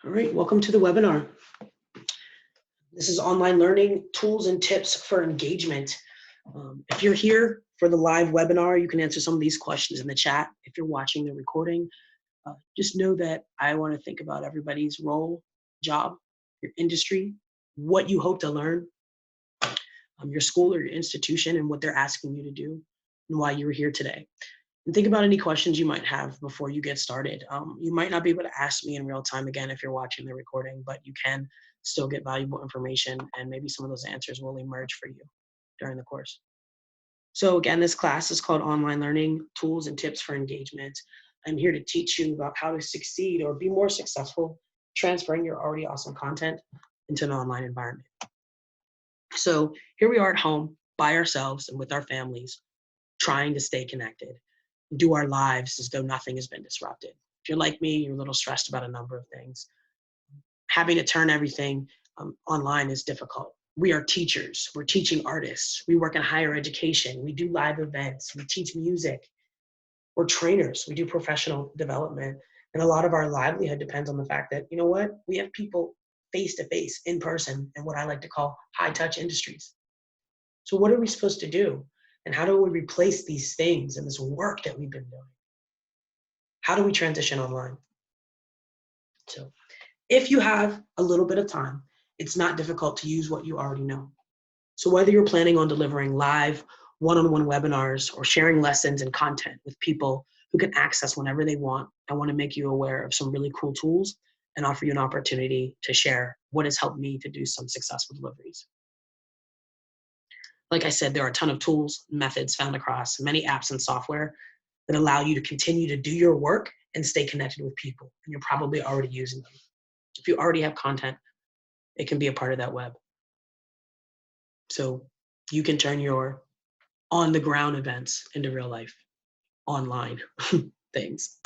All right, welcome to the webinar. This is online learning tools and tips for engagement. If you're here for the live webinar, you can answer some of these questions in the chat. If you're watching the recording, just know that I want to think about everybody's role, job, your industry, what you hope to learn, your school or your institution and what they're asking you to do and why you were here today. And think about any questions you might have before you get started. You might not be able to ask me in real time again if you're watching the recording, but you can still get valuable information and maybe some of those answers will emerge for you during the course. So again, this class is called Online Learning Tools and Tips for Engagement. I'm here to teach you about how to succeed or be more successful transferring your already awesome content into an online environment. So here we are at home by ourselves and with our families, trying to stay connected, do our lives as though nothing has been disrupted. If you're like me, you're a little stressed about a number of things. Having to turn everything online is difficult. We are teachers, we're teaching artists, we work in higher education, we do live events, we teach music, we're trainers, we do professional development. And a lot of our livelihood depends on the fact that, you know what, we have people face to face, in person, in what I like to call high touch industries. So what are we supposed to do? And how do we replace these things and this work that we've been doing? How do we transition online? So if you have a little bit of time, it's not difficult to use what you already know. So whether you're planning on delivering live one-on-one webinars or sharing lessons and content with people who can access whenever they want, I want to make you aware of some really cool tools and offer you an opportunity to share what has helped me to do some successful deliveries. Like I said, there are a ton of tools and methods found across many apps and software that allow you to continue to do your work and stay connected with people. And you're probably already using them. If you already have content, it can be a part of that web. So you can turn your on-the-ground events into real life, online things.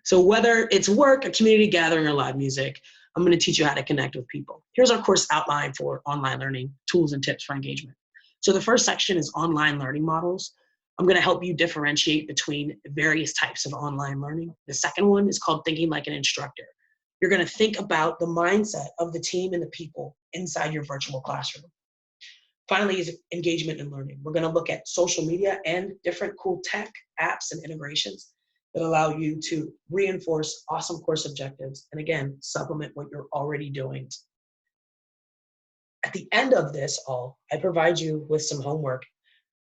So whether it's work, a community gathering, or live music, I'm going to teach you how to connect with people. Here's our course outline for online learning, tools and tips for engagement. So the first section is online learning models. I'm going to help you differentiate between various types of online learning. The second one is called thinking like an instructor. You're going to think about the mindset of the team and the people inside your virtual classroom. Finally is engagement and learning. We're going to look at social media and different cool tech apps and integrations that allow you to reinforce awesome course objectives and again, supplement what you're already doing. At the end of this all, I provide you with some homework,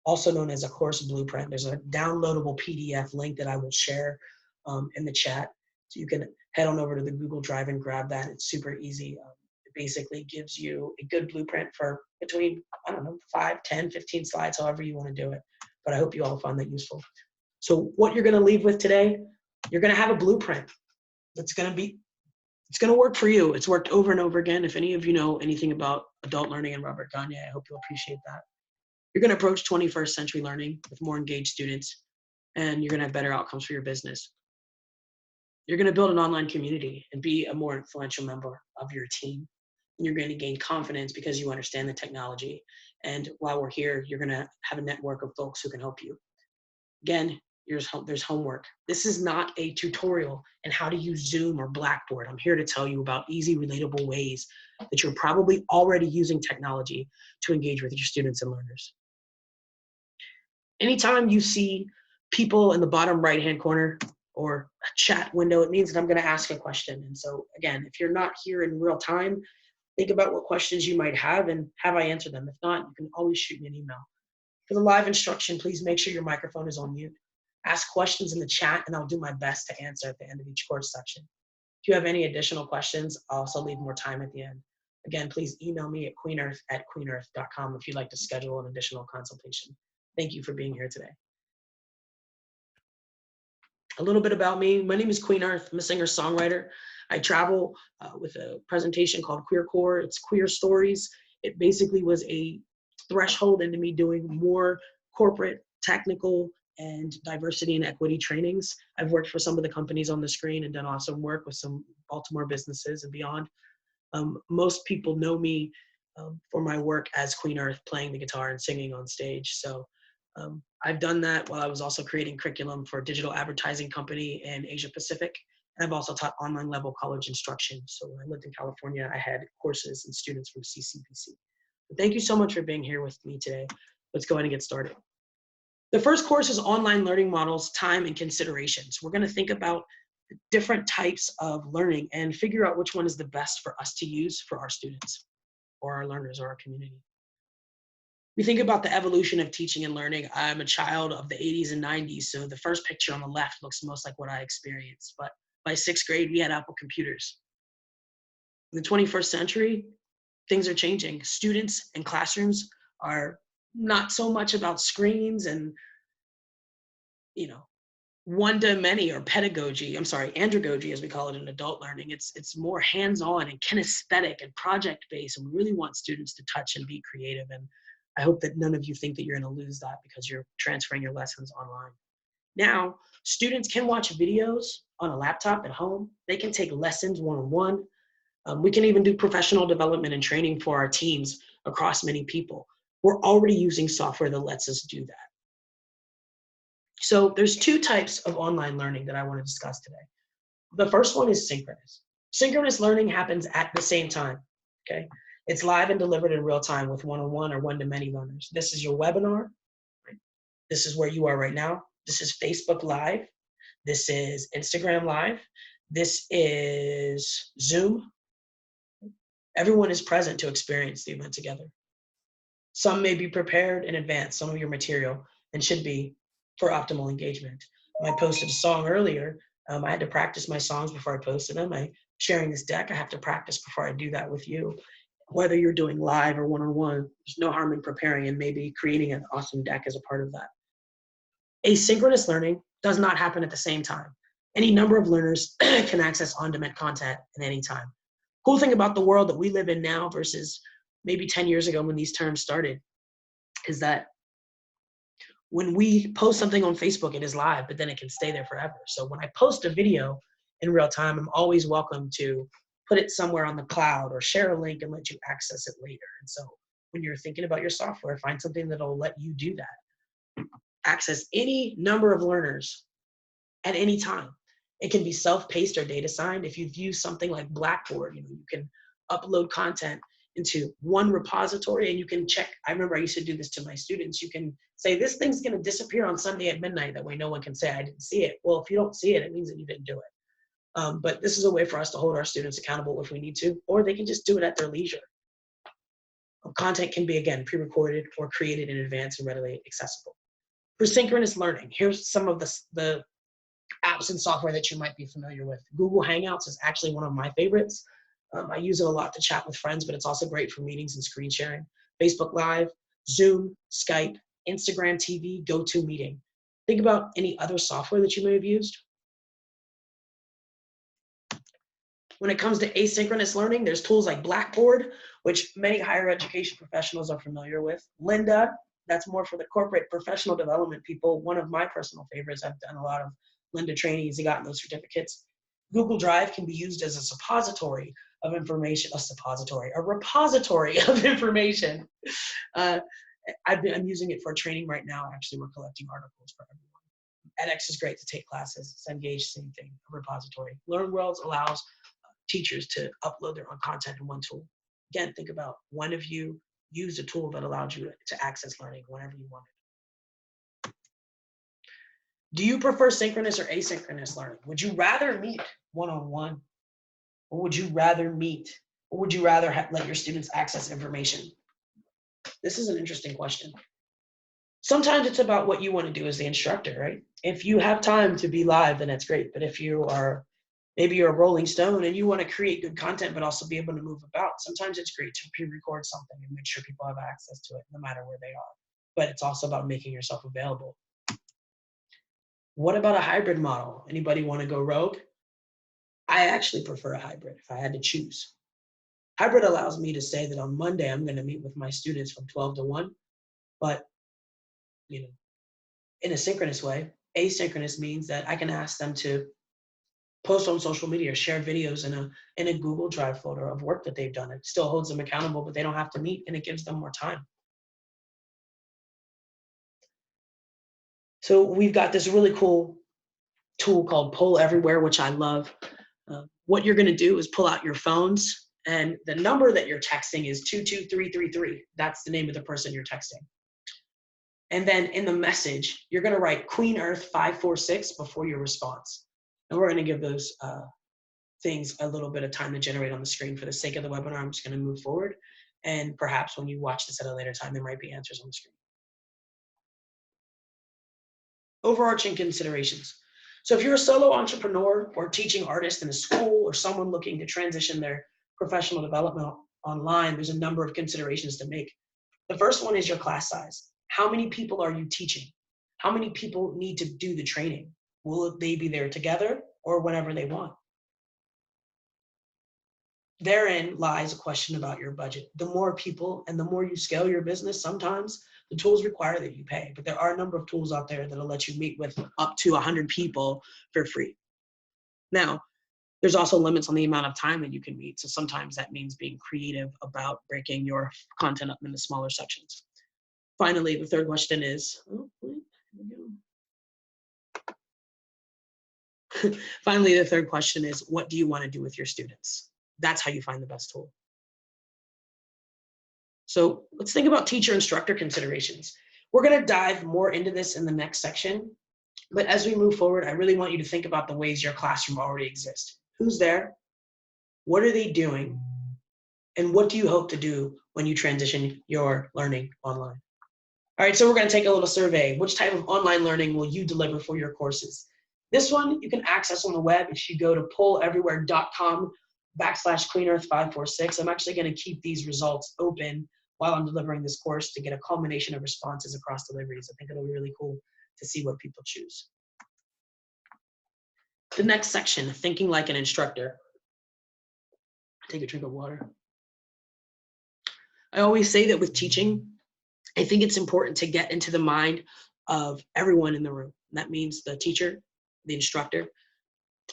also known as a course blueprint. There's a downloadable PDF link that I will share in the chat. So you can head on over to the Google Drive and grab that. It's super easy. It basically gives you a good blueprint for between, I don't know, 5, 10, 15 slides, however you want to do it. But I hope you all find that useful. So what you're going to leave with today, you're going to have a blueprint that's going to work for you. It's worked over and over again. If any of you know anything about adult learning and Robert Gagne, I hope you'll appreciate that. You're going to approach 21st century learning with more engaged students, and you're going to have better outcomes for your business. You're going to build an online community and be a more influential member of your team. And you're going to gain confidence because you understand the technology. And while we're here, you're going to have a network of folks who can help you. Again, there's homework. This is not a tutorial in how to use Zoom or Blackboard. I'm here to tell you about easy, relatable ways that you're probably already using technology to engage with your students and learners. Anytime you see people in the bottom right-hand corner or a chat window, it means that I'm going to ask a question. And so again, if you're not here in real time, think about what questions you might have and have I answer them. If not, you can always shoot me an email. For the live instruction, please make sure your microphone is on mute. Ask questions in the chat and I'll do my best to answer at the end of each course section. If you have any additional questions, I'll also leave more time at the end. Again, please email me at queenearth@queenearth.com if you'd like to schedule an additional consultation. Thank you for being here today. A little bit about me. My name is QueenEarth. I'm a singer-songwriter. I travel with a presentation called Queer Core. It's queer stories. It basically was a threshold into me doing more corporate, technical, and diversity and equity trainings. I've worked for some of the companies on the screen and done awesome work with some Baltimore businesses and beyond. Most people know me for my work as QueenEarth, playing the guitar and singing on stage. So I've done that while I was also creating curriculum for a digital advertising company in Asia Pacific. And I've also taught online level college instruction. So when I lived in California, I had courses and students from CCBC. But thank you so much for being here with me today. Let's go ahead and get started. The first course is online learning models, time, and considerations. We're going to think about different types of learning and figure out which one is the best for us to use for our students or our learners or our community. We think about the evolution of teaching and learning. I'm a child of the 80s and 90s, so the first picture on the left looks most like what I experienced. But by 6th grade, we had Apple computers. In the 21st century, things are changing. Students and classrooms are not so much about screens and, one-to-many or pedagogy, andragogy, as we call it in adult learning. It's more hands-on and kinesthetic and project-based, and we really want students to touch and be creative. And I hope that none of you think that you're going to lose that because you're transferring your lessons online. Now, students can watch videos on a laptop at home. They can take lessons one-on-one. We can even do professional development and training for our teams across many people. We're already using software that lets us do that. So there's two types of online learning that I want to discuss today. The first one is synchronous. Synchronous learning happens at the same time, okay? It's live and delivered in real time with one-on-one or one-to-many learners. This is your webinar. Right? This is where you are right now. This is Facebook Live. This is Instagram Live. This is Zoom. Everyone is present to experience the event together. Some may be prepared in advance, some of your material, and should be for optimal engagement. When I posted a song earlier, I had to practice my songs before I posted them. Sharing this deck, I have to practice before I do that with you. Whether you're doing live or one-on-one, there's no harm in preparing and maybe creating an awesome deck as a part of that. Asynchronous learning does not happen at the same time. Any number of learners can access on-demand content at any time. Cool thing about the world that we live in now versus maybe 10 years ago when these terms started is that when we post something on Facebook, it is live, but then it can stay there forever. So when I post a video in real time, I'm always welcome to put it somewhere on the cloud or share a link and let you access it later. And so when you're thinking about your software, find something that'll let you do that. Access any number of learners at any time. It can be self-paced or data signed. If you've used something like Blackboard, you can upload content into one repository and you can check. I remember I used to do this to my students. You can say, this thing's going to disappear on Sunday at midnight. That way no one can say, I didn't see it. Well, if you don't see it, it means that you didn't do it. But this is a way for us to hold our students accountable if we need to, or they can just do it at their leisure. Content can be, again, pre-recorded or created in advance and readily accessible. For synchronous learning, here's some of the apps and software that you might be familiar with. Google Hangouts is actually one of my favorites. I use it a lot to chat with friends, but it's also great for meetings and screen sharing. Facebook Live, Zoom, Skype, Instagram TV, GoToMeeting. Think about any other software that you may have used. When it comes to asynchronous learning, there's tools like Blackboard, which many higher education professionals are familiar with. Lynda, that's more for the corporate professional development people. One of my personal favorites. I've done a lot of Lynda trainings and gotten those certificates. Google Drive can be used as a repository of information. I'm using it for training right now. Actually, we're collecting articles for everyone. edX is great to take classes. Cengage, same thing, a repository. LearnWorlds allows teachers to upload their own content in one tool. Again, think about when have you used a tool that allowed you to access learning whenever you wanted. Do you prefer synchronous or asynchronous learning? Would you rather meet one-on-one? Or would you rather let your students access information? This is an interesting question. Sometimes it's about what you want to do as the instructor, right? If you have time to be live, then that's great. But if maybe you're a Rolling Stone and you want to create good content, but also be able to move about, sometimes it's great to pre-record something and make sure people have access to it no matter where they are. But it's also about making yourself available. What about a hybrid model? Anybody want to go rogue? I actually prefer a hybrid if I had to choose. Hybrid allows me to say that on Monday, I'm going to meet with my students from 12 to 1, but in a synchronous way. Asynchronous means that I can ask them to post on social media, share videos in a Google Drive folder of work that they've done. It still holds them accountable, but they don't have to meet, and it gives them more time. So we've got this really cool tool called Poll Everywhere, which I love. What you're going to do is pull out your phones, and the number that you're texting is 22333. That's the name of the person you're texting. And then in the message, you're going to write QueenEarth 546 before your response. And we're going to give those things a little bit of time to generate on the screen. For the sake of the webinar, I'm just going to move forward. And perhaps when you watch this at a later time, there might be answers on the screen. Overarching considerations. So if you're a solo entrepreneur or teaching artist in a school or someone looking to transition their professional development online, there's a number of considerations to make. The first one is your class size. How many people are you teaching? How many people need to do the training? Will they be there together or whenever they want? Therein lies a question about your budget. The more people and the more you scale your business, sometimes the tools require that you pay, but there are a number of tools out there that'll let you meet with up to 100 people for free. Now, there's also limits on the amount of time that you can meet. So sometimes that means being creative about breaking your content up into smaller sections. Finally, the third question is, finally, the third question is, what do you want to do with your students? That's how you find the best tool. So let's think about teacher instructor considerations. We're going to dive more into this in the next section. But as we move forward, I really want you to think about the ways your classroom already exists. Who's there? What are they doing? And what do you hope to do when you transition your learning online? All right, so we're going to take a little survey. Which type of online learning will you deliver for your courses? This one you can access on the web if you go to polleverywhere.com/QueenEarth546. I'm actually going to keep these results open while I'm delivering this course to get a culmination of responses across deliveries. I think it'll be really cool to see what people choose. The next section, thinking like an instructor. Take a drink of water. I always say that with teaching, I think it's important to get into the mind of everyone in the room. That means the teacher, the instructor.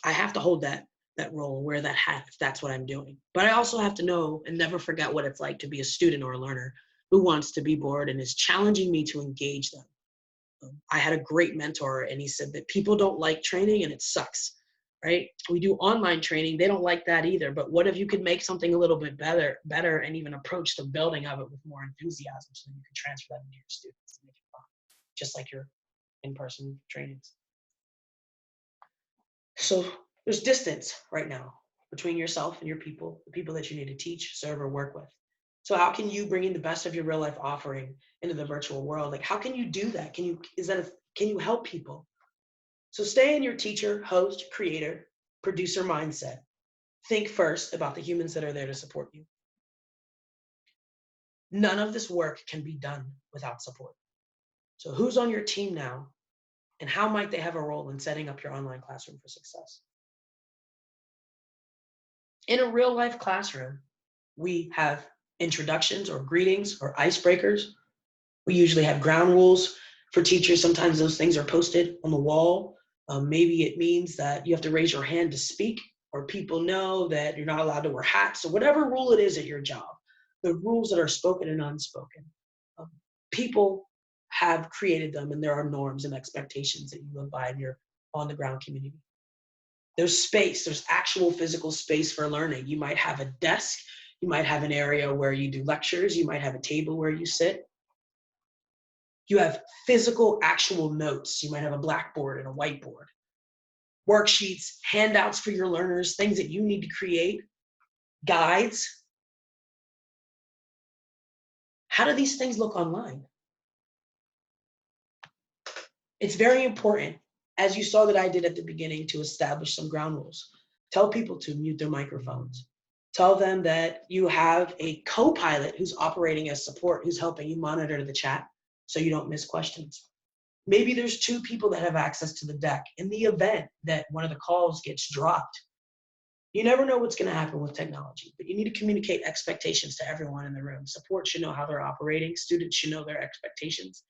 I have to hold that role, wear that hat if that's what I'm doing. But I also have to know and never forget what it's like to be a student or a learner who wants to be bored and is challenging me to engage them. I had a great mentor, and he said that people don't like training and it sucks, right? We do online training. They don't like that either. But what if you could make something a little bit better and even approach the building of it with more enthusiasm so you can transfer that into your students and make it fun, just like your in-person trainings. So there's distance right now between yourself and your people, the people that you need to teach, serve, or work with. So how can you bring in the best of your real life offering into the virtual world? Like, how can you do that? Can you help people? So stay in your teacher, host, creator, producer mindset. Think first about the humans that are there to support you. None of this work can be done without support. So who's on your team now, and how might they have a role in setting up your online classroom for success? In a real life classroom, we have introductions or greetings or icebreakers. We usually have ground rules for teachers. Sometimes those things are posted on the wall. Maybe it means that you have to raise your hand to speak, or people know that you're not allowed to wear hats. So whatever rule it is at your job, the rules that are spoken and unspoken, people have created them, and there are norms and expectations that you live by in your on the ground community. There's space, there's actual physical space for learning. You might have a desk, you might have an area where you do lectures, you might have a table where you sit. You have physical, actual notes. You might have a blackboard and a whiteboard. Worksheets, handouts for your learners, things that you need to create, guides. How do these things look online? It's very important, as you saw that I did at the beginning, to establish some ground rules. Tell people to mute their microphones. Tell them that you have a co-pilot who's operating as support, who's helping you monitor the chat so you don't miss questions. Maybe there's 2 people that have access to the deck in the event that one of the calls gets dropped. You never know what's going to happen with technology, but you need to communicate expectations to everyone in the room. Support should know how they're operating. Students should know their expectations.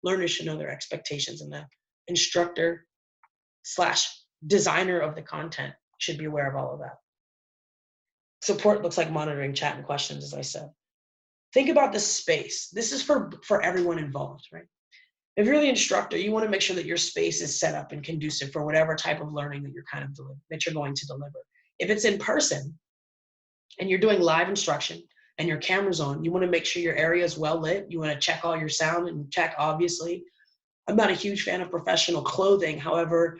Learners should know their expectations, and the instructor/designer of the content should be aware of all of that. Support looks like monitoring chat and questions, as I said. Think about the space. This is for everyone involved, right? If you're the instructor, you want to make sure that your space is set up and conducive for whatever type of learning that you're going to deliver. If it's in person and you're doing live instruction and your camera's on, you want to make sure your area is well lit. You want to check all your sound and check, obviously. I'm not a huge fan of professional clothing. However,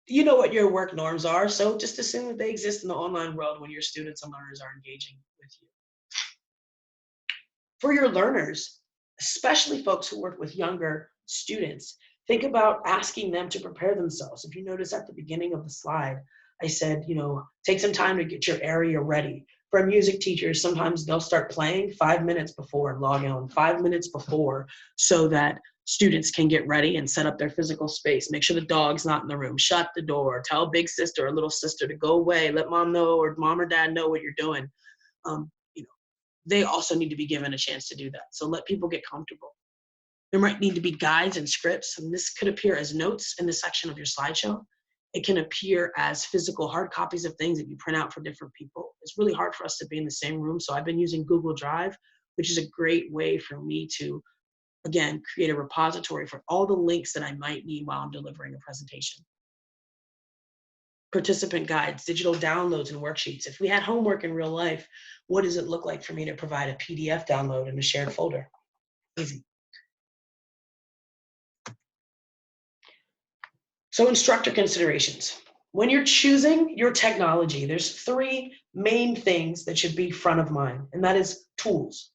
you know what your work norms are, so just assume that they exist in the online world when your students and learners are engaging with you. For your learners, especially folks who work with younger students, think about asking them to prepare themselves. If you notice at the beginning of the slide, I said, take some time to get your area ready. For music teachers, sometimes they'll start playing 5 minutes before and log in 5 minutes before so that students can get ready and set up their physical space. Make sure the dog's not in the room. Shut the door. Tell big sister or little sister to go away. Let mom know or mom or dad know what you're doing. They also need to be given a chance to do that. So let people get comfortable. There might need to be guides and scripts, and this could appear as notes in the section of your slideshow. It can appear as physical hard copies of things that you print out for different people. It's really hard for us to be in the same room, so I've been using Google Drive, which is a great way for me to, again, create a repository for all the links that I might need while I'm delivering a presentation. Participant guides, digital downloads, and worksheets. If we had homework in real life, what does it look like for me to provide a PDF download in a shared folder? Easy. So instructor considerations. When you're choosing your technology, there's 3 main things that should be front of mind, and that is tools.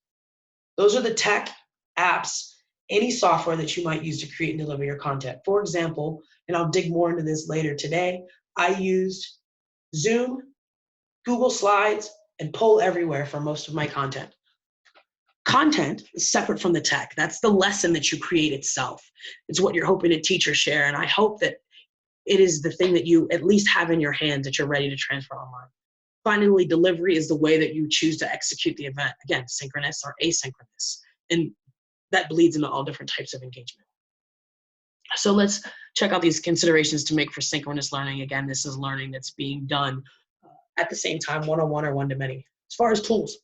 Those are the tech, apps, any software that you might use to create and deliver your content. For example, and I'll dig more into this later today, I used Zoom, Google Slides, and Poll Everywhere for most of my content. Content is separate from the tech. That's the lesson that you create itself. It's what you're hoping to teach or share, and I hope that it is the thing that you at least have in your hands that you're ready to transfer online. Finally, delivery is the way that you choose to execute the event. Again, synchronous or asynchronous, and that bleeds into all different types of engagement. So let's check out these considerations to make for synchronous learning. Again, this is learning that's being done at the same time, one-on-one or one-to-many. As far as tools,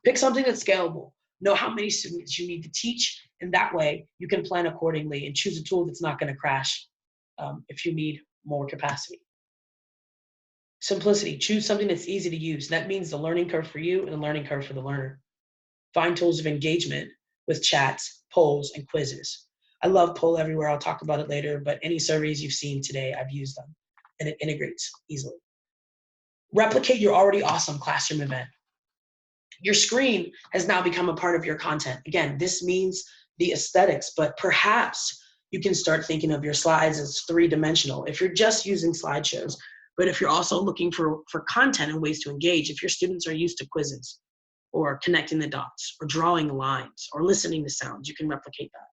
pick something that's scalable. Know how many students you need to teach, and that way you can plan accordingly and choose a tool that's not going to crash if you need more capacity. Simplicity, choose something that's easy to use. That means the learning curve for you and the learning curve for the learner. Find tools of engagement with chats, polls, and quizzes. I love Poll Everywhere. I'll talk about it later, but any surveys you've seen today, I've used them, and it integrates easily. Replicate your already awesome classroom event. Your screen has now become a part of your content. Again, this means the aesthetics, but perhaps you can start thinking of your slides as 3-dimensional. If you're just using slideshows, but if you're also looking for content and ways to engage, if your students are used to quizzes or connecting the dots or drawing lines or listening to sounds, you can replicate that.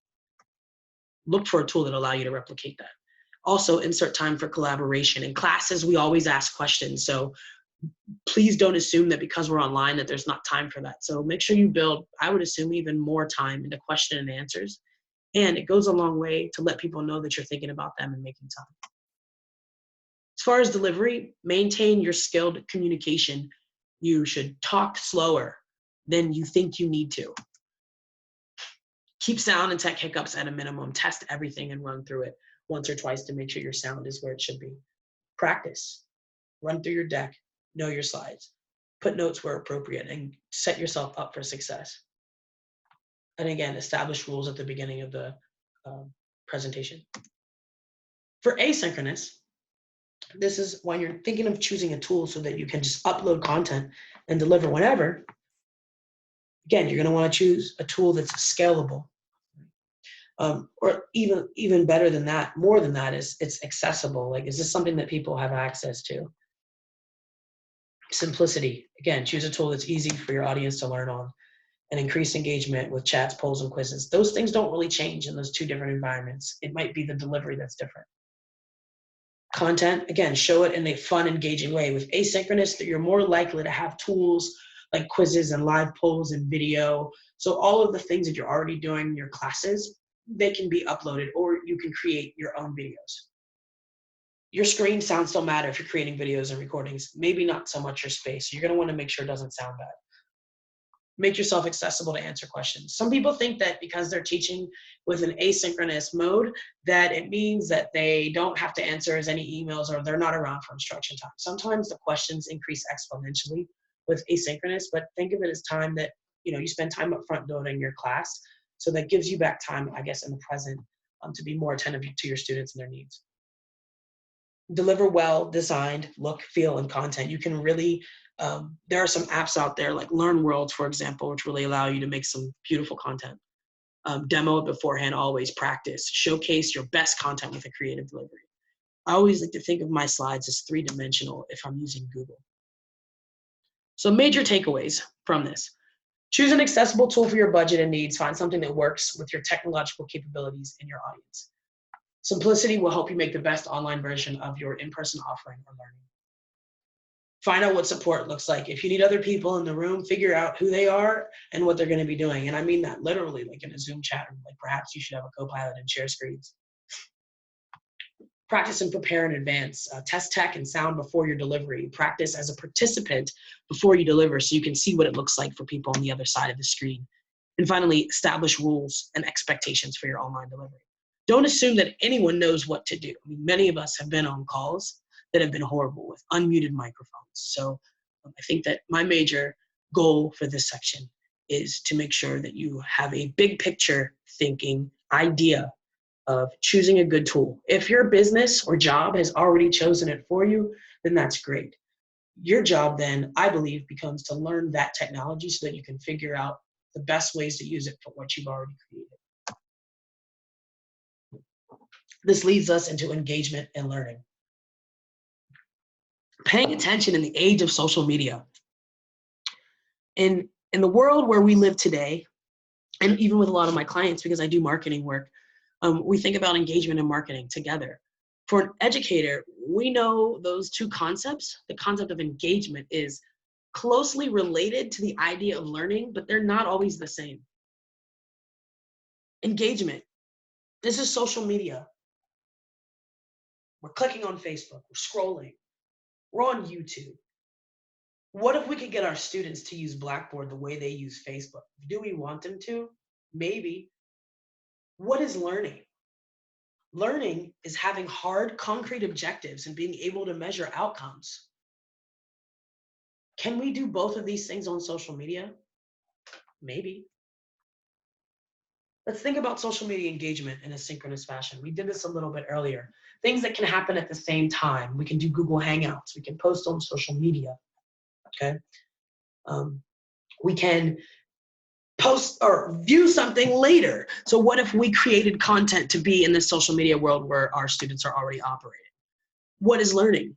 Look for a tool that will allow you to replicate that. Also, insert time for collaboration. In classes, we always ask questions, so please don't assume that because we're online that there's not time for that. So make sure you build, I would assume, even more time into question and answers. And it goes a long way to let people know that you're thinking about them and making time. As far as delivery, maintain your skilled communication. You should talk slower than you think you need to. Keep sound and tech hiccups at a minimum. Test everything and run through it once or twice to make sure your sound is where it should be. Practice. Run through your deck. Know your slides. Put notes where appropriate and set yourself up for success. And again, establish rules at the beginning of the presentation. For asynchronous, this is when you're thinking of choosing a tool so that you can just upload content and deliver whenever. Again, you're going to want to choose a tool that's scalable. Or even better than that, more than that, is it's accessible. Like, is this something that people have access to? Simplicity. Again, choose a tool that's easy for your audience to learn on. And increase engagement with chats, polls, and quizzes. Those things don't really change in those 2 different environments. It might be the delivery that's different. Content, again, show it in a fun, engaging way. With asynchronous, that you're more likely to have tools like quizzes and live polls and video. So all of the things that you're already doing in your classes, they can be uploaded, or you can create your own videos. Your screen sound still matter if you're creating videos and recordings. Maybe not so much your space. You're going to want to make sure it doesn't sound bad. Make yourself accessible to answer questions. Some people think that because they're teaching with an asynchronous mode, that it means that they don't have to answer as any emails or they're not around for instruction time. Sometimes the questions increase exponentially with asynchronous, but think of it as time that, you spend time up front building your class. So that gives you back time, I guess, in the present to be more attentive to your students and their needs. Deliver well designed look, feel, and content. You can really, there are some apps out there like Learn Worlds, for example, which really allow you to make some beautiful content. Demo it beforehand, always practice. Showcase your best content with a creative delivery. I always like to think of my slides as 3-dimensional if I'm using Google. So major takeaways from this. Choose an accessible tool for your budget and needs. Find something that works with your technological capabilities and your audience. Simplicity will help you make the best online version of your in-person offering or learning. Find out what support looks like. If you need other people in the room, figure out who they are and what they're going to be doing. And I mean that literally, like in a Zoom chat, like perhaps you should have a co-pilot and share screens. Practice and prepare in advance. Test tech and sound before your delivery. Practice as a participant before you deliver so you can see what it looks like for people on the other side of the screen. And finally, establish rules and expectations for your online delivery. Don't assume that anyone knows what to do. I mean, many of us have been on calls that have been horrible with unmuted microphones. So I think that my major goal for this section is to make sure that you have a big picture thinking idea of choosing a good tool. If your business or job has already chosen it for you, then that's great. Your job then, I believe, becomes to learn that technology so that you can figure out the best ways to use it for what you've already created. This leads us into engagement and learning. Paying attention in the age of social media. In the world where we live today, and even with a lot of my clients, because I do marketing work, we think about engagement and marketing together. For an educator, we know those two concepts. The concept of engagement is closely related to the idea of learning, but they're not always the same. Engagement. This is social media. We're clicking on Facebook, we're scrolling, we're on YouTube. What if we could get our students to use Blackboard the way they use Facebook? Do we want them to? Maybe. What is learning? Learning is having hard, concrete objectives and being able to measure outcomes. Can we do both of these things on social media? Maybe. Let's think about social media engagement in a synchronous fashion. We did this a little bit earlier. Things that can happen at the same time. We can do Google Hangouts. We can post on social media. Okay. We can post or view something later. So what if we created content to be in the social media world where our students are already operating? What is learning?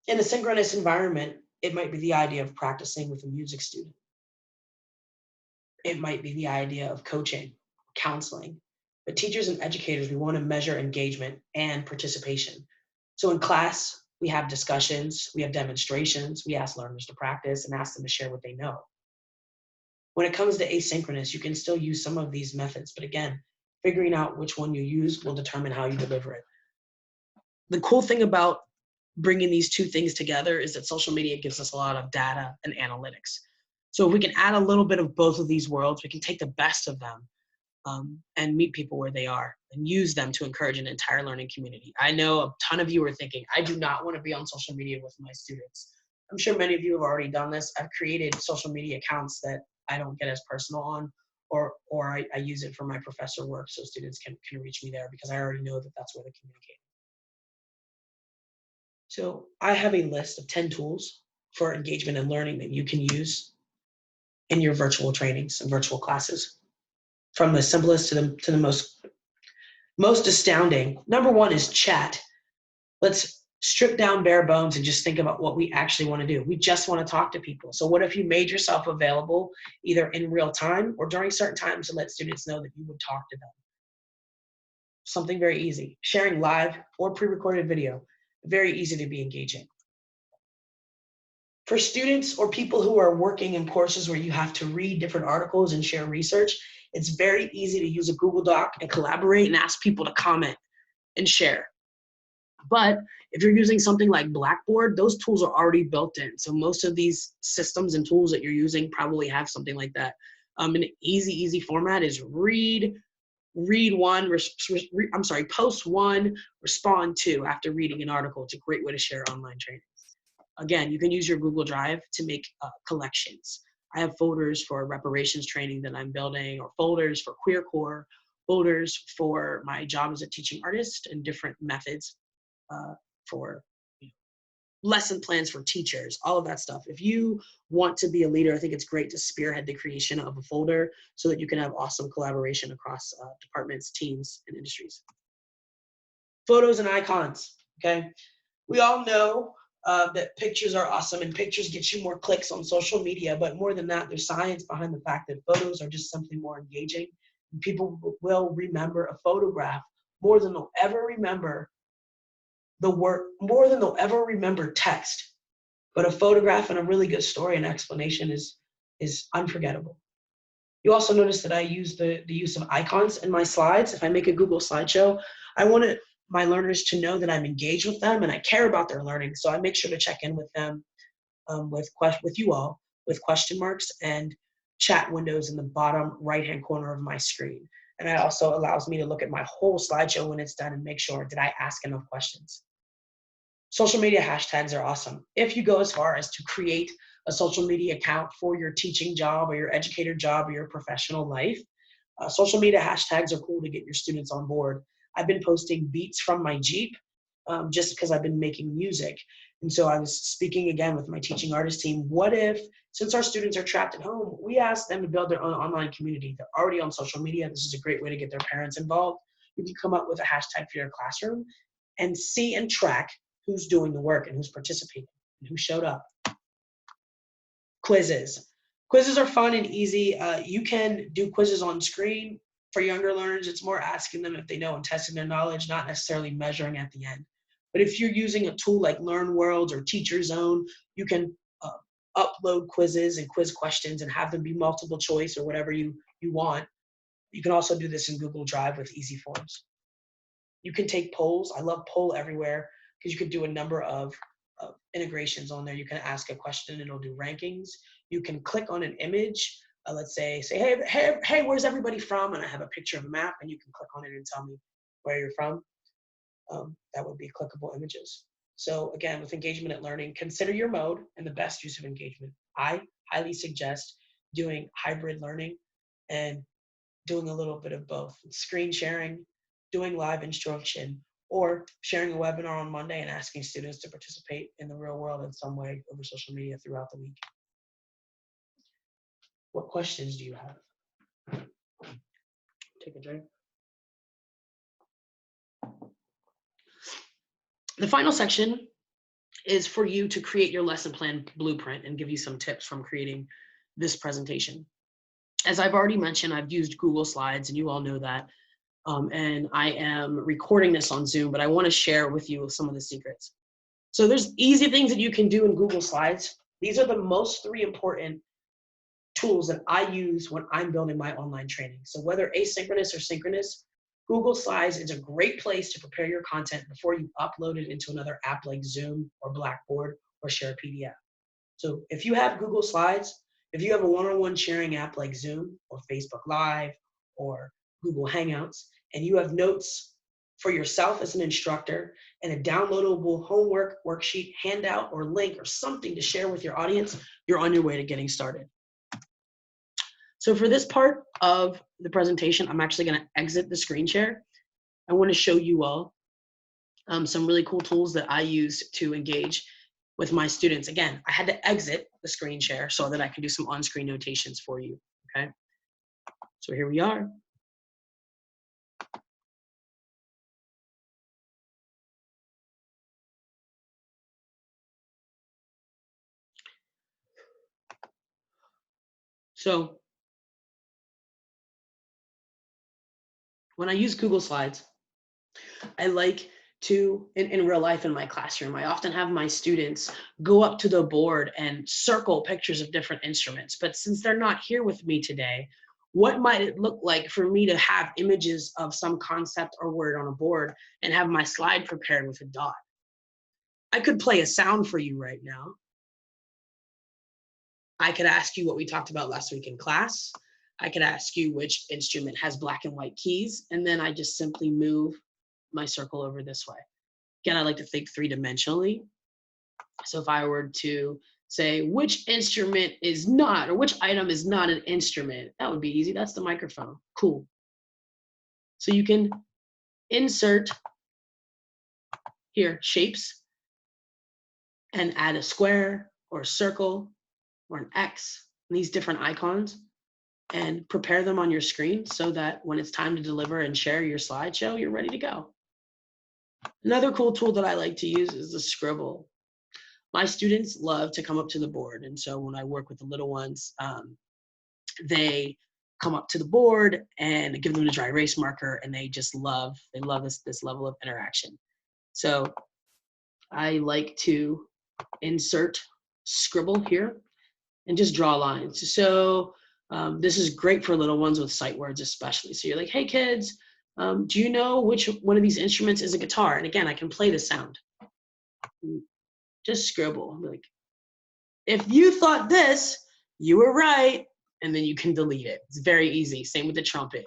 In a synchronous environment, it might be the idea of practicing with a music student. It might be the idea of coaching, counseling. But teachers and educators, we want to measure engagement and participation. So in class, we have discussions, we have demonstrations, we ask learners to practice and ask them to share what they know. When it comes to asynchronous, you can still use some of these methods, but again, figuring out which one you use will determine how you deliver it. The cool thing about bringing these two things together is that social media gives us a lot of data and analytics. So if we can add a little bit of both of these worlds, we can take the best of them and meet people where they are and use them to encourage an entire learning community. I know a ton of you are thinking, I do not want to be on social media with my students. I'm sure many of you have already done this. I've created social media accounts that I don't get as personal on, or I use it for my professor work so students can reach me there because I already know that that's where they communicate. So I have a list of 10 tools for engagement and learning that you can use in your virtual trainings and virtual classes. From the simplest to the most astounding. Number one is chat. Let's strip down bare bones and just think about what we actually want to do. We just want to talk to people. So what if you made yourself available either in real time or during certain times to let students know that you would talk to them? Something very easy. Sharing live or pre-recorded video. Very easy to be engaging. For students or people who are working in courses where you have to read different articles and share research, it's very easy to use a Google Doc and collaborate and ask people to comment and share. But if you're using something like Blackboard, those tools are already built in. So most of these systems and tools that you're using probably have something like that. An easy format is post one, respond two after reading an article. It's a great way to share online training. Again, you can use your Google Drive to make collections. I have folders for reparations training that I'm building, or folders for queer core, folders for my job as a teaching artist, and different methods for lesson plans for teachers, all of that stuff. If you want to be a leader, I think it's great to spearhead the creation of a folder so that you can have awesome collaboration across departments, teams, and industries. Photos and icons, okay? We all know that pictures are awesome, and pictures get you more clicks on social media, but more than that, there's science behind the fact that photos are just simply more engaging. And people will remember a photograph more than they'll ever remember text. But a photograph and a really good story and explanation is unforgettable. You also notice that I use the use of icons in my slides. If I make a Google slideshow, I want my learners to know that I'm engaged with them and I care about their learning. So I make sure to check in with them, with you all, with question marks and chat windows in the bottom right-hand corner of my screen. And it also allows me to look at my whole slideshow when it's done and make sure, did I ask enough questions? Social media hashtags are awesome. If you go as far as to create a social media account for your teaching job or your educator job or your professional life, social media hashtags are cool to get your students on board. I've been posting beats from my Jeep just because I've been making music. And so I was speaking again with my teaching artist team. What if, since our students are trapped at home, we ask them to build their own online community? They're already on social media. This is a great way to get their parents involved. You can come up with a hashtag for your classroom and see and track who's doing the work and who's participating and who showed up. Quizzes. Quizzes are fun and easy. You can do quizzes on screen. For younger learners, it's more asking them if they know and testing their knowledge, not necessarily measuring at the end. But if you're using a tool like Learn Worlds or Teacher Zone, you can upload quizzes and quiz questions and have them be multiple choice or whatever you want. You can also do this in Google Drive with easy forms. You can take polls. I love Poll Everywhere because you can do a number of integrations on there. You can ask a question and it'll do rankings. You can click on an image. Let's say, hey, where's everybody from? And I have a picture of a map, and you can click on it and tell me where you're from. That would be clickable images. So again, with engagement at learning, consider your mode and the best use of engagement. I highly suggest doing hybrid learning and doing a little bit of both. Screen sharing, doing live instruction, or sharing a webinar on Monday and asking students to participate in the real world in some way over social media throughout the week. What questions do you have? Take a drink. The final section is for you to create your lesson plan blueprint and give you some tips from creating this presentation. As I've already mentioned, I've used Google Slides, and you all know that. And I am recording this on Zoom, but I want to share with you some of the secrets. So there's easy things that you can do in Google Slides. These are the most 3 important tools that I use when I'm building my online training. So whether asynchronous or synchronous, Google Slides is a great place to prepare your content before you upload it into another app like Zoom or Blackboard or share a PDF. So if you have Google Slides, if you have a one-on-one sharing app like Zoom or Facebook Live or Google Hangouts, and you have notes for yourself as an instructor and a downloadable homework, worksheet, handout, or link or something to share with your audience, you're on your way to getting started. So for this part of the presentation, I'm actually going to exit the screen share. I want to show you all some really cool tools that I use to engage with my students. Again, I had to exit the screen share so that I can do some on-screen notations for you, okay? So here we are. So when I use Google Slides, I like to, in real life in my classroom, I often have my students go up to the board and circle pictures of different instruments. But since they're not here with me today, What might it look like for me to have images of some concept or word on a board and have my slide prepared with a dot? I could play a sound for you right now. I could ask you what we talked about last week in class. I could ask you which instrument has black and white keys, and then I just simply move my circle over this way. Again, I like to think three-dimensionally. So if I were to say which instrument is not, or which item is not an instrument, that would be easy. That's the microphone. Cool. So you can insert here shapes and add a square or a circle or an X, and these different icons, and prepare them on your screen so that when it's time to deliver and share your slideshow, you're ready to go. Another cool tool that I like to use is the scribble. My students love to come up to the board, and so when I work with the little ones, they come up to the board and give them a dry erase marker, and they love this level of interaction. So I like to insert scribble here and just draw lines. So this is great for little ones with sight words especially. So you're like, hey kids, do you know which one of these instruments is a guitar? And again, I can play the sound. Just scribble. Like, if you thought this, you were right. And then you can delete it. It's very easy. Same with the trumpet.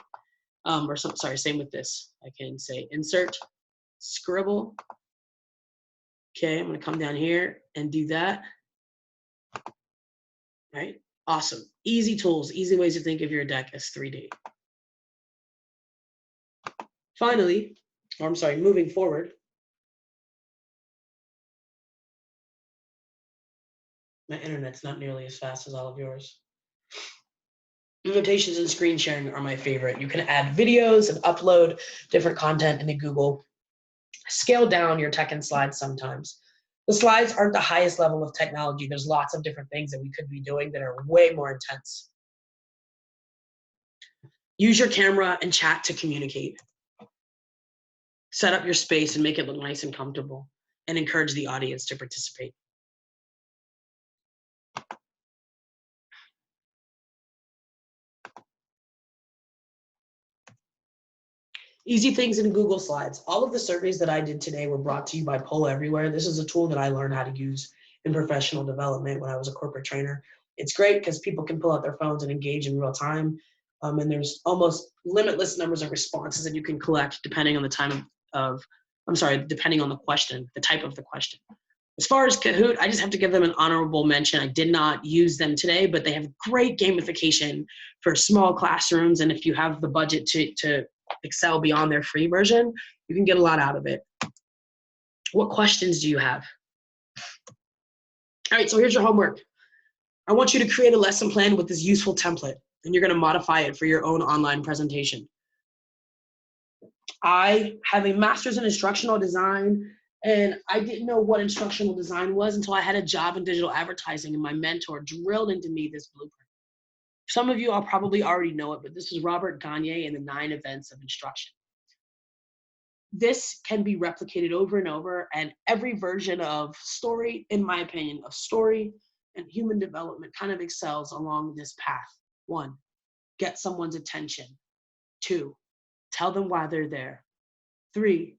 Same with this. I can say insert, scribble. Okay, I'm gonna come down here and do that. Right? Awesome. Easy tools, easy ways to think of your deck as 3D. Finally, moving forward. My internet's not nearly as fast as all of yours. Invitations and screen sharing are my favorite. You can add videos and upload different content into Google. Scale down your tech and slides sometimes. The slides aren't the highest level of technology. There's lots of different things that we could be doing that are way more intense. Use your camera and chat to communicate. Set up your space and make it look nice and comfortable, and encourage the audience to participate. Easy things in Google Slides. All of the surveys that I did today were brought to you by Poll Everywhere. This is a tool that I learned how to use in professional development when I was a corporate trainer. It's great because people can pull out their phones and engage in real time. And there's almost limitless numbers of responses that you can collect depending on the depending on the question, the type of the question. As far as Kahoot, I just have to give them an honorable mention. I did not use them today, but they have great gamification for small classrooms. And if you have the budget to excel beyond their free version, you can get a lot out of it. What questions do you have? All right, so here's your homework. I want you to create a lesson plan with this useful template, and you're going to modify it for your own online presentation. I have a master's in instructional design, and I didn't know what instructional design was until I had a job in digital advertising, and my mentor drilled into me this blueprint. Some of you, I'll probably already know it, but this is Robert Gagne and the 9 events of instruction. This can be replicated over and over, and every version of story, in my opinion, of story and human development kind of excels along this path. 1, get someone's attention. 2, tell them why they're there. 3,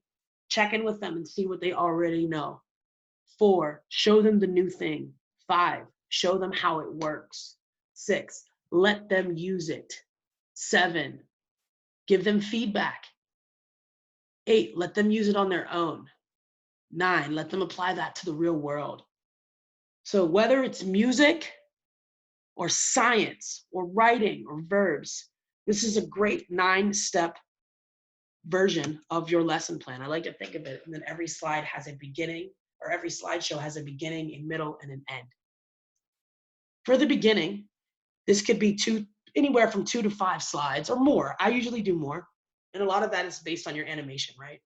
check in with them and see what they already know. 4, show them the new thing. 5, show them how it works. 6, let them use it. 7, give them feedback. 8, let them use it on their own. 9, let them apply that to the real world. So whether it's music or science or writing or verbs, this is a great 9-step version of your lesson plan. I like to think of it, and then every slide has a beginning, or every slideshow has a beginning, a middle, and an end. For the beginning, this could be anywhere from 2 to 5 slides or more. I usually do more. And a lot of that is based on your animation, right?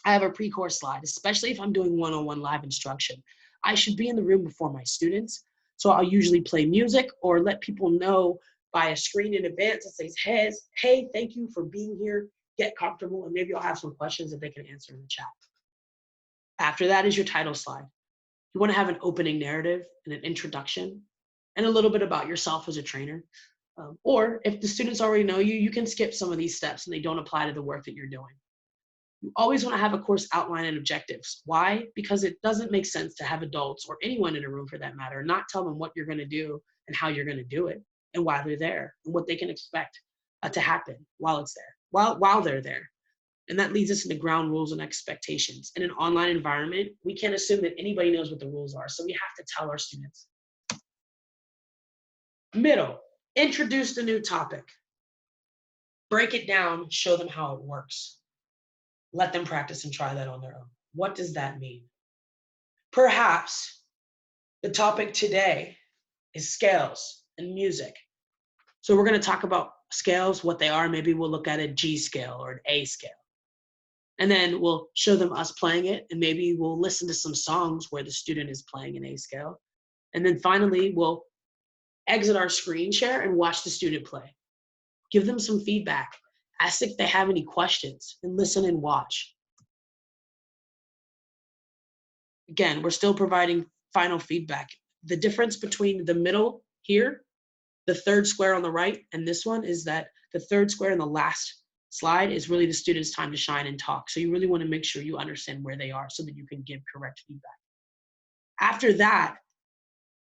I have a pre-course slide, especially if I'm doing one-on-one live instruction. I should be in the room before my students. So I'll usually play music or let people know by a screen in advance that says, hey, thank you for being here. Get comfortable. And maybe I'll have some questions that they can answer in the chat. After that is your title slide. You want to have an opening narrative and an introduction and a little bit about yourself as a trainer. Or if the students already know you, you can skip some of these steps and they don't apply to the work that you're doing. You always want to have a course outline and objectives. Why? Because it doesn't make sense to have adults or anyone in a room for that matter, not tell them what you're going to do and how you're going to do it and why they're there and what they can expect to happen while it's there, while they're there. And that leads us into ground rules and expectations. In an online environment, we can't assume that anybody knows what the rules are. So we have to tell our students. Middle, introduce the new topic. Break it down, show them how it works. Let them practice and try that on their own. What does that mean? Perhaps the topic today is scales and music. So we're going to talk about scales, what they are. Maybe we'll look at a G scale or an A scale. And then we'll show them us playing it, and maybe we'll listen to some songs where the student is playing an A scale. And then finally, we'll exit our screen share and watch the student play. Give them some feedback. Ask if they have any questions and listen and watch. Again, we're still providing final feedback. The difference between the middle here, the third square on the right, and this one is that the third square in the last slide is really the student's time to shine and talk. So you really want to make sure you understand where they are so that you can give correct feedback. After that,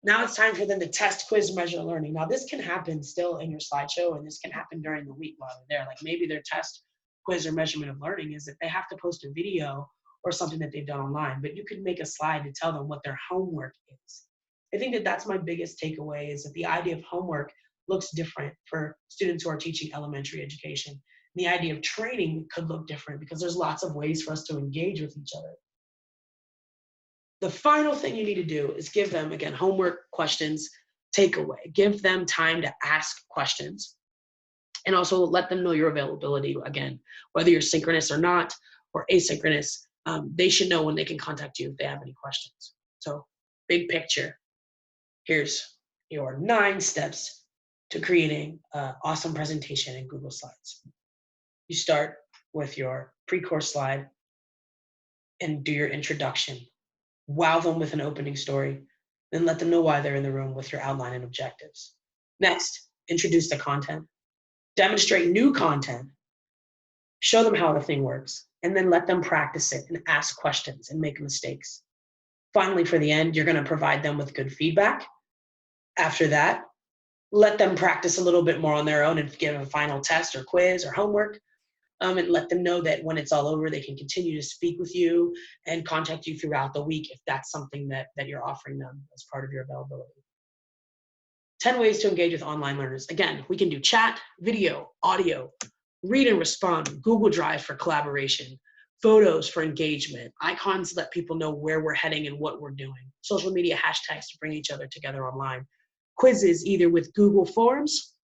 now it's time for them to test, quiz, measure learning. Now this can happen still in your slideshow, and this can happen during the week while they're there. Like maybe their test, quiz, or measurement of learning is that they have to post a video or something that they've done online, but you could make a slide to tell them what their homework is. I think that that's my biggest takeaway, is that the idea of homework looks different for students who are teaching elementary education. The idea of training could look different because there's lots of ways for us to engage with each other. The final thing you need to do is give them, again, homework, questions, takeaway. Give them time to ask questions. And also let them know your availability. Again, whether you're synchronous or not, or asynchronous, they should know when they can contact you if they have any questions. So big picture, here's your 9 steps to creating an awesome presentation in Google Slides. You start with your pre-course slide and do your introduction. Wow them with an opening story, then let them know why they're in the room with your outline and objectives. Next, introduce the content. Demonstrate new content. Show them how the thing works, and then let them practice it and ask questions and make mistakes. Finally, for the end, you're going to provide them with good feedback. After that, let them practice a little bit more on their own and give a final test or quiz or homework. And let them know that when it's all over, they can continue to speak with you and contact you throughout the week if that's something that you're offering them as part of your availability. 10 ways to engage with online learners. Again, we can do chat, video, audio, read and respond, Google Drive for collaboration, photos for engagement, icons let people know where we're heading and what we're doing, social media hashtags to bring each other together online, quizzes either with Google Forms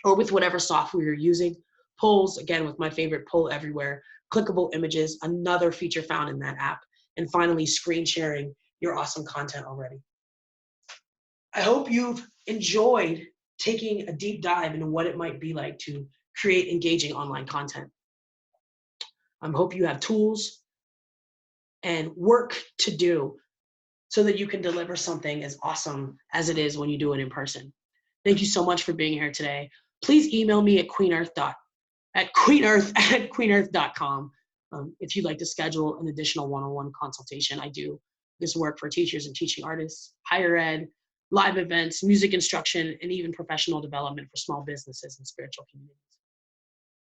or with whatever software you're using, polls, again, with my favorite poll everywhere, clickable images, another feature found in that app, and finally, screen sharing your awesome content already. I hope you've enjoyed taking a deep dive into what it might be like to create engaging online content. I hope you have tools and work to do so that you can deliver something as awesome as it is when you do it in person. Thank you so much for being here today. Please email me at QueenEarth@queenearth.com if you'd like to schedule an additional one-on-one consultation. I do this work for teachers and teaching artists, higher ed, live events, music instruction, and even professional development for small businesses and spiritual communities.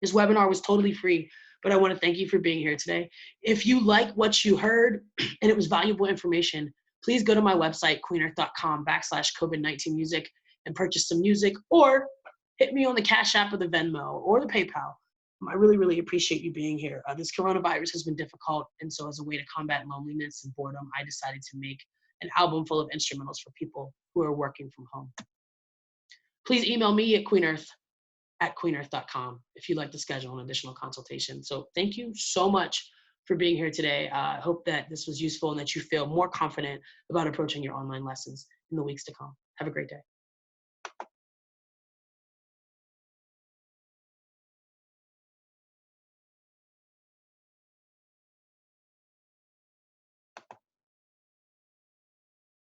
This webinar was totally free, but I want to thank you for being here today. If you like what you heard and it was valuable information, please go to my website, QueenEarth.com/COVID-19 music and purchase some music, or hit me on the Cash App or the Venmo or the PayPal. I really, really appreciate you being here. This coronavirus has been difficult, and so as a way to combat loneliness and boredom, I decided to make an album full of instrumentals for people who are working from home. Please email me at QueenEarth@queenearth.com if you'd like to schedule an additional consultation. So thank you so much for being here today. I hope that this was useful and that you feel more confident about approaching your online lessons in the weeks to come. Have a great day.